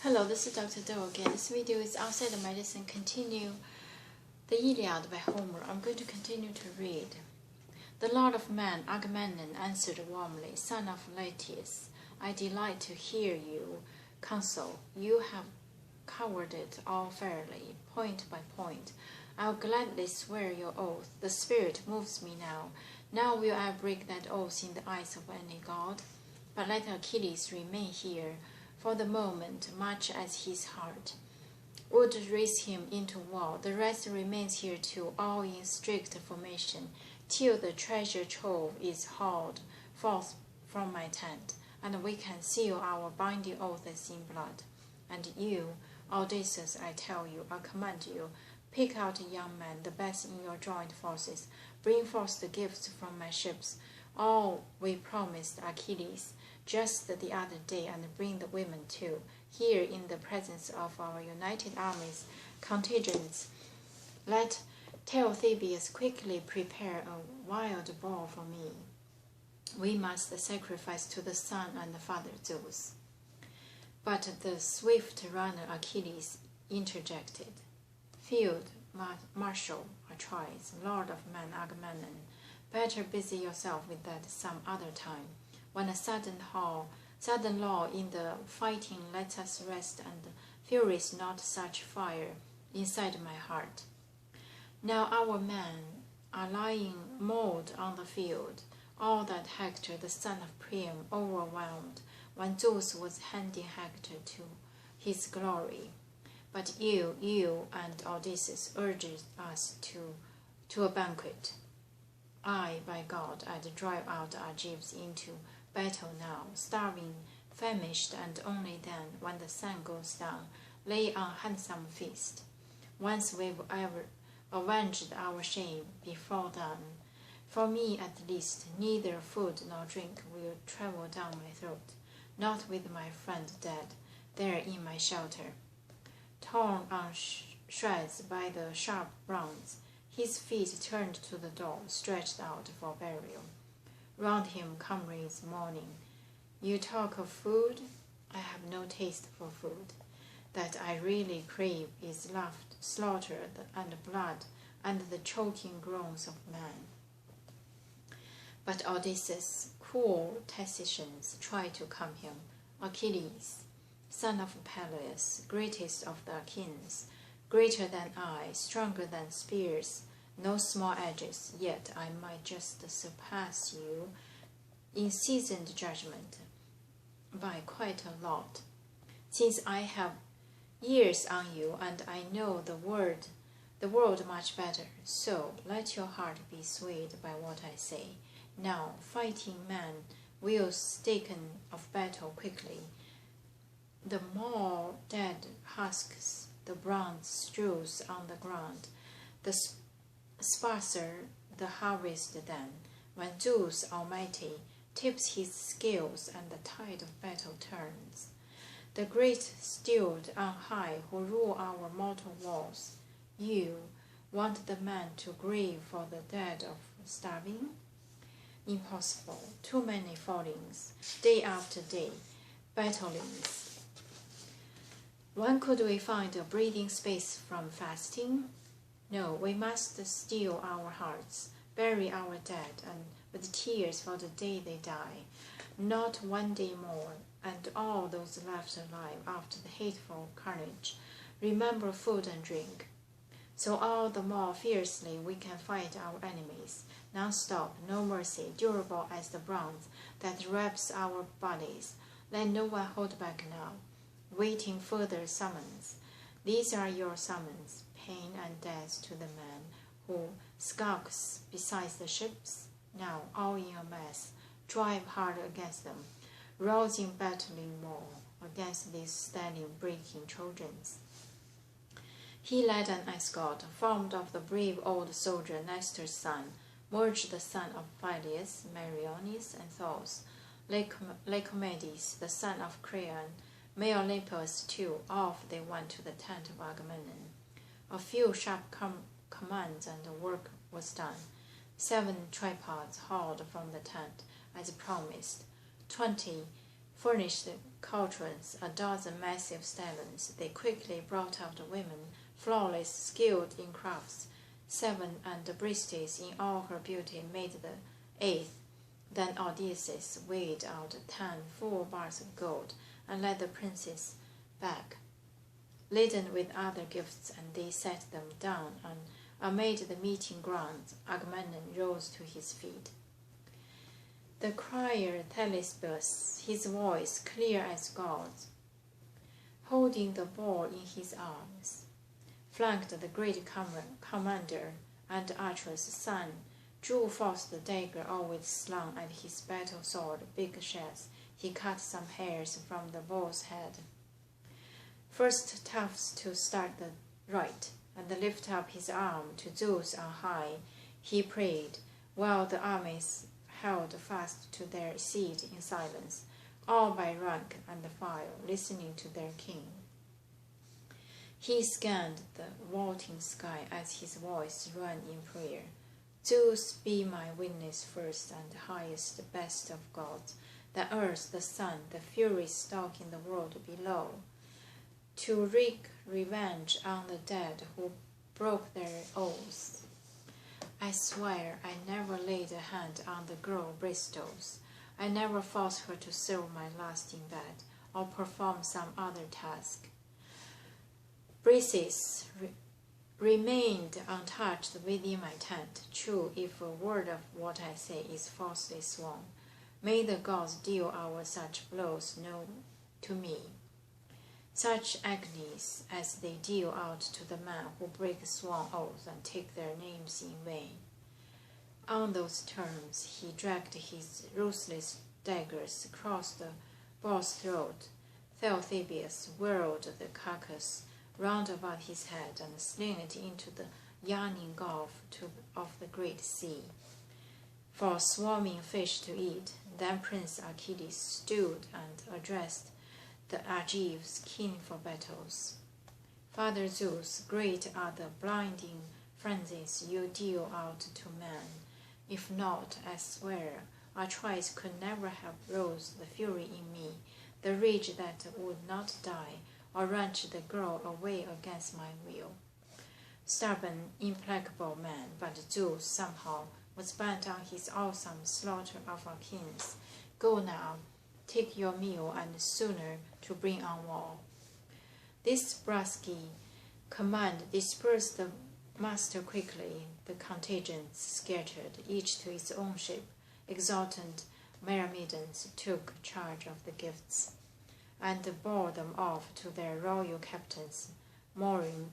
Hello, this is Dr. Do again. This video is outside the medicine. Continue the Iliad by Homer. I'm going to continue to read. The Lord of Man, Agamemnon, answered warmly, Son of Laertes, I delight to hear you counsel. You have covered it all fairly, point by point. I'll gladly swear your oath. The spirit moves me now. Now will I break that oath in the eyes of any god. But let Achilles remain here for the moment, much as his heart would raise him into war. The rest remains here too, all in strict formation, till the treasure trove is hauled forth from my tent, and we can seal our binding oaths in blood. And you, Odysseus, I tell you, I command you, pick out a young man, the best in your joint forces, bring forth the gifts from my ships, all we promised Achilles just the other day, and bring the women too, here in the presence of our united armies, contingents. Tell Theseus quickly prepare a wild boar for me. We must sacrifice to the son and the father Zeus. But the swift runner Achilles interjected. Field Marshal Atreus, Lord of Man Agamemnon, better busy yourself with that some other time. When a sudden law in the fighting lets us rest, and furies not such fire inside my heart. Now our men are lying mauled on the field, all that Hector, the son of Priam, overwhelmed, when Zeus was handing Hector to his glory. But you and Odysseus urged us to a banquet. I, by God, I'd drive out Argives into battle now, starving, famished, and only then, when the sun goes down, lay on handsome feast. Once we've ever avenged our shame before dawn. For me, at least, neither food nor drink will travel down my throat, not with my friend dead, there in my shelter. Torn on shreds by the sharp bronze, his feet turned to the door, stretched out for burial. Round him comrades mourning. You talk of food? I have no taste for food. That I really crave is slaughter and blood and the choking groans of man. But Odysseus, cool tacticians, try to calm him. Achilles, son of Peleus, greatest of the Achaeans, greater than I, stronger than spears, no small edges, yet I might just surpass you in seasoned judgment by quite a lot, since I have years on you and I know the world much better. So let your heart be swayed by what I say. Now, fighting man will staken of battle quickly. The more dead husks the bronze strews on the ground, the sparser the harvest then, when Zeus Almighty tips his scales and the tide of battle turns. The great steward on high who rule our mortal walls, you want the man to grieve for the dead of starving? Impossible. Too many fallings, day after day, battlings. When could we find a breathing space from fasting? No, we must steel our hearts, bury our dead, and with tears for the day they die, not one day more, and all those left alive after the hateful carnage, remember food and drink. So all the more fiercely we can fight our enemies, non-stop, no mercy, durable as the bronze that wraps our bodies. Let no one hold back now, waiting further summons. These are your summons, pain and death to the man who skulks beside the ships. Now, all in a mass, drive hard against them, rousing battling war against these standing, breaking Trojans. He led an escort, formed of the brave old soldier Nestor's son, merged the son of Phyleus, Meriones, and Thos, Lycomedes, the son of Creon, Olympus too. Off they went to the tent of Agamemnon. A few sharp commands and the work was done. 7 tripods hauled from the tent, as promised. 20 furnished cauldrons, a dozen massive stallions. They quickly brought out women, flawless, skilled in crafts, 7, and Briseis in all her beauty made the 8th. Then Odysseus weighed out 10 full bars of gold and led the princes back, laden with other gifts, and they set them down, and amid the meeting ground Agamemnon rose to his feet. The crier Thalesbus, his voice clear as God's, holding the ball in his arms, flanked the great commander and Atreus' son, drew forth the dagger always slung at his battle sword, big shafts. He cut some hairs from the bull's head. First tufts to start the right, and lift up his arm to Zeus on high. He prayed, while the armies held fast to their seat in silence, all by rank and file, listening to their king. He scanned the vaulting sky as his voice ran in prayer. Zeus, be my witness first and highest, best of gods, the earth, the sun, the furies stalking the world below, to wreak revenge on the dead who broke their oaths. I swear I never laid a hand on the girl Briseis. I never forced her to serve my last in bed or perform some other task. Briseis remained untouched within my tent. True, if a word of what I say is falsely sworn, may the gods deal out such blows to me, such agonies as they deal out to the men who break sworn oaths and take their names in vain. On those terms he dragged his ruthless daggers across the bull's throat. Thalesbus whirled the carcass round about his head and slung it into the yawning gulf of the great sea, for swarming fish to eat. Then Prince Achilles stood and addressed the Argives, keen for battles. Father Zeus, great are the blinding frenzies you deal out to man. If not, I swear, Atreus could never have roused the fury in me, the rage that would not die, or wrench the girl away against my will. Stubborn, implacable man, but Zeus somehow was bent on his awesome slaughter of our kings. Go now, take your meal, and sooner to bring on war. This brusque command dispersed the master quickly. The contingents scattered, each to its own ship. Exultant Myrmidons took charge of the gifts and bore them off to their royal captains' mooring.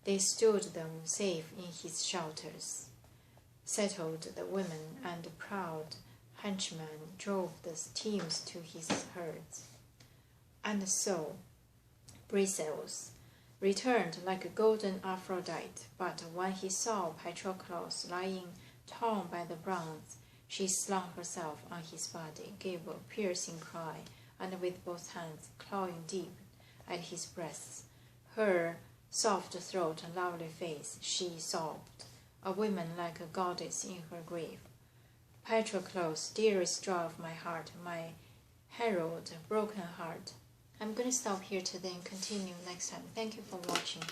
They stood them safe in his shelters, settled the women, and proud henchmen drove the teams to his herds. And so Briseis returned like a golden Aphrodite, but when he saw Patroclus lying torn by the bronze, she slung herself on his body, gave a piercing cry, and with both hands clawing deep at his breasts, her soft throat and lovely face, she sobbed, a woman like a goddess in her grave. Patroclus, dearest joy of my heart, my herald, broken heart. I'm going to stop here today and continue next time. Thank you for watching.